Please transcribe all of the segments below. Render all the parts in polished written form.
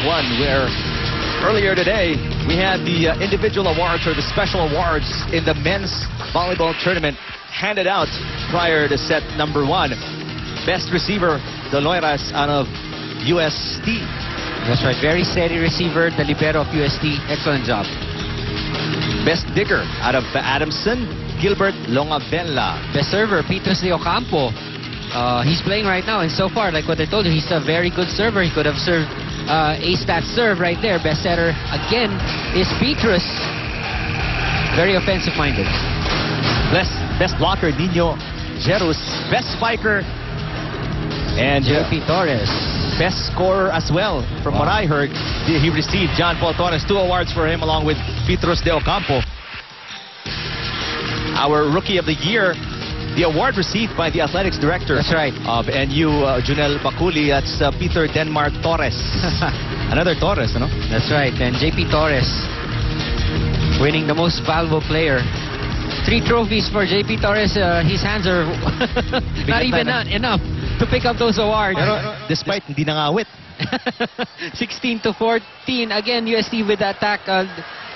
one, where earlier today we had the individual awards or the special awards in the men's volleyball tournament handed out prior to set number 1. Best receiver, Doloiras out of UST. That's right, very steady receiver, the libero of UST. Excellent job. Best digger out of Adamson, Gilbert Longabella. Best server, Petros de Ocampo. He's playing right now, and so far, like what I told you, he's a very good server. He could have served A-stat serve right there. Best setter, again, is Petros. Very offensive-minded. Best blocker, Nino Jerus. Best spiker, and JP Torres. Best scorer as well. From what I heard, he received John Paul Torres 2 awards for him along with Petros de Ocampo. Our Rookie of the Year, the award received by the athletics director. That's right. Of NU, Junel Bakuli. That's Peter Denmark Torres. Another Torres, no? That's right. And JP Torres winning the most valuable player. 3 trophies for JP Torres. His hands are not even enough to pick up those awards. Pero despite hindi nangawit. 16-14. Again, UST with the attack,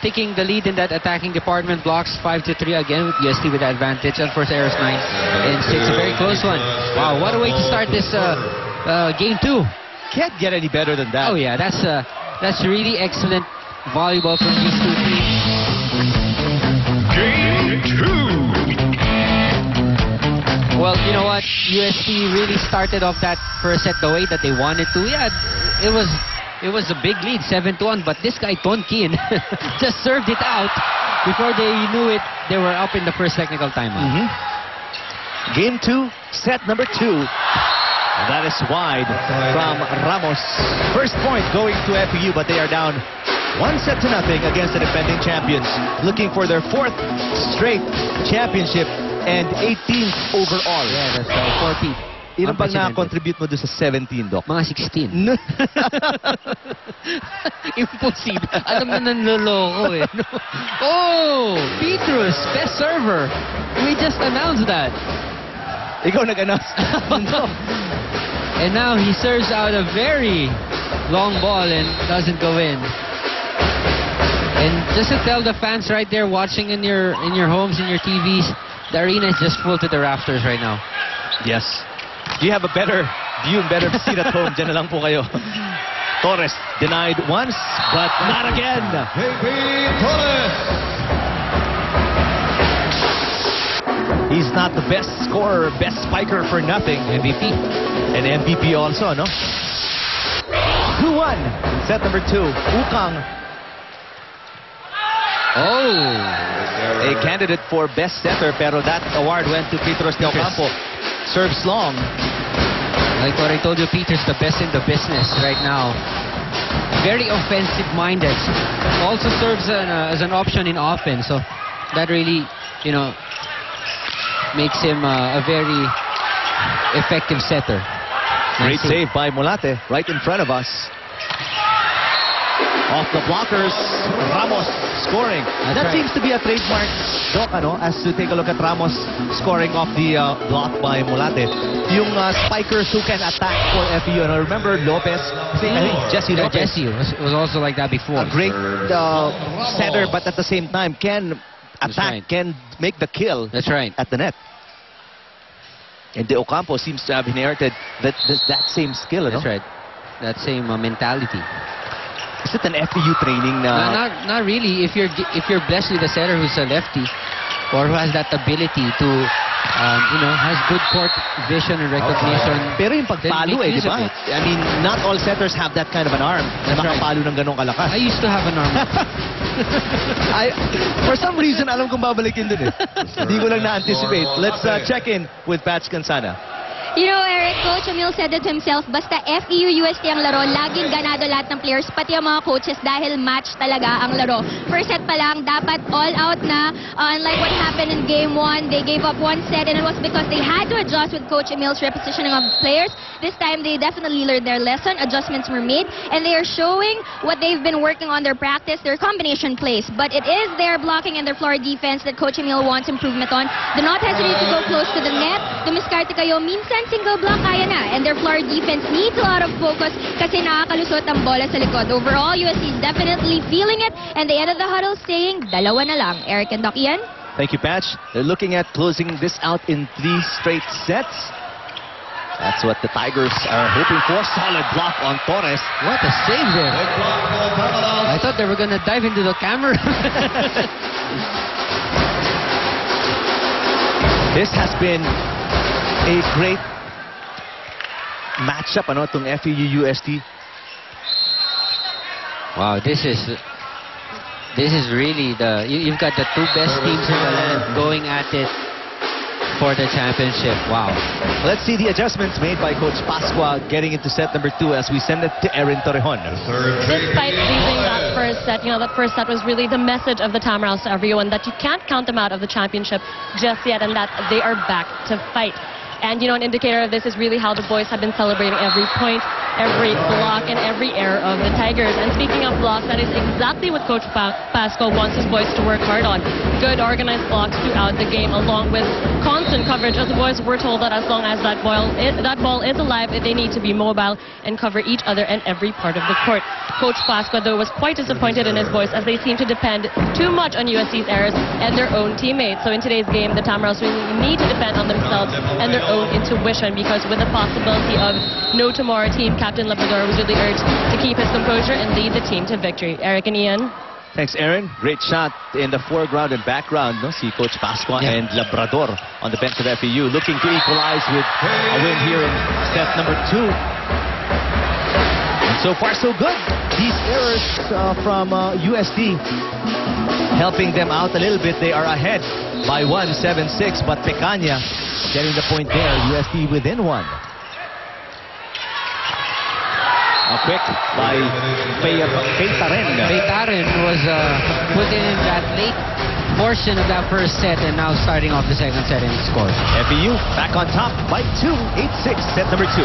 taking the lead in that attacking department. Blocks 5-3 again with UST with the advantage. And first errors 9 and 6. A very close one. Wow, what a way to start this game 2. Can't get any better than that. Oh yeah, that's really excellent volleyball from these 2 teams. Game 2. Well, you know what? UST really started off that first set the way that they wanted to. Yeah, it was a big lead, 7-1. But this guy, Tonkin, just served it out. Before they knew it, they were up in the first technical timeout. Game 2, set number 2. That is wide from Ramos. First point going to FEU, but they are down 1-0 against the defending champions. Looking for their 4th straight championship and 18th overall. Yeah, that's right. 40. Ilan bang na-contribute mo doon sa 17, Doc? Mga 16. Impossible. Alam mo nanloloko eh. Oh! Petros, best server. We just announced that. Ikaw nag-announce. And now he serves out a very long ball and doesn't go in. And just to tell the fans right there watching in your homes, in your TVs, the arena is just full to the rafters right now. Yes. Do you have a better view and better seat at home? Diyan na lang po kayo. Torres denied once, but not again. Torres. He's not the best scorer, best spiker for nothing. MVP. And MVP also, no? 2-1. Set number 2. Ukang. Oh! A candidate for best setter, pero that award went to Petros de Ocampo. Serves long. Like what I told you, Peters, the best in the business right now. Very offensive-minded. Also serves as an option in offense. So that really, you know, makes him a very effective setter. Great save by Mulate right in front of us. Off the blockers, Ramos scoring. That seems to be a trademark, Doc, as to take a look at Ramos scoring off the block by Mulate. Yung spikers who can attack for FEU. And I remember Lopez, Jesse Lopez. Jesse was also like that before. A great setter, but at the same time can attack, can make the kill. That's right. At the net. And De Ocampo seems to have inherited that same skill. That's right. That same mentality. Is it an FEU training? Not really. If you're blessed with a setter who's a lefty, or who has that ability to, you know, has good court vision and recognition. Pero yung pagpalo di ba? I mean, not all setters have that kind of an arm. That's right. Makapalo ng ganong kalakas. I used to have an arm. For some reason, alam kong babalikin dun eh. Hindi ko lang na-anticipate. Let's check in with Patch Cansana. You know, Eric, Coach Emil said it himself, basta FEU UST ang laro, laging ganado lahat ng players, pati ang mga coaches dahil match talaga ang laro. First set pa lang, dapat all out na. Unlike what happened in Game 1, they gave up 1 set and it was because they had to adjust with Coach Emil's repositioning of players. This time, they definitely learned their lesson. Adjustments were made and they are showing what they've been working on their practice, their combination plays. But it is their blocking and their floor defense that Coach Emil wants improvement on. Do not hesitate to go close to the net. Dumiskarte kayo minsan. single block, kaya na. And their floor defense needs a lot of focus kasi nakakalusot ang bola sa likod. Overall, UST is definitely feeling it. And the end of the huddle saying, dalawa na lang. Eric and Doc Ian? Thank you, Patch. They're looking at closing this out in 3 straight sets. That's what the Tigers are hoping for. Solid block on Torres. What a save there. I thought they were going to dive into the camera. This has been a great matchup, ano, itong FEU UST. Wow, this is really you've got the 2 best teams in the land going at it for the championship. Wow. Let's see the adjustments made by Coach Pascua getting into set number 2 as we send it to Erin Torrejon. Despite losing that first set, that first set was really the message of the Tamaraws to everyone that you can't count them out of the championship just yet and that they are back to fight. And, an indicator of this is really how the boys have been celebrating every point, every block, and every error of the Tigers. And speaking of blocks, that is exactly what Coach Pasco wants his boys to work hard on. Good, organized blocks throughout the game, along with constant coverage. As the boys were told that as long as that ball is alive, they need to be mobile and cover each other and every part of the court. Coach Pasco, though, was quite disappointed in his boys as they seem to depend too much on UST's errors and their own teammates. So in today's game, the Tamaraws really need to depend on themselves and their own intuition, because with the possibility of no tomorrow, team captain Labrador was really urged to keep his composure and lead the team to victory. Eric and Ian. Thanks, Aaron. Great shot in the foreground and background. No? See Coach Pascua and Labrador on the bench of FEU looking to equalize with a win here in set number 2. And so far, so good. These errors from UST helping them out a little bit. They are ahead by 1, 7-6, but Pecaña getting the point there. UST within 1. A quick by Peitaren. Peitaren was put in that late portion of that first set and now starting off the second set and scored. FEU back on top by 2, 8-6, set number 2.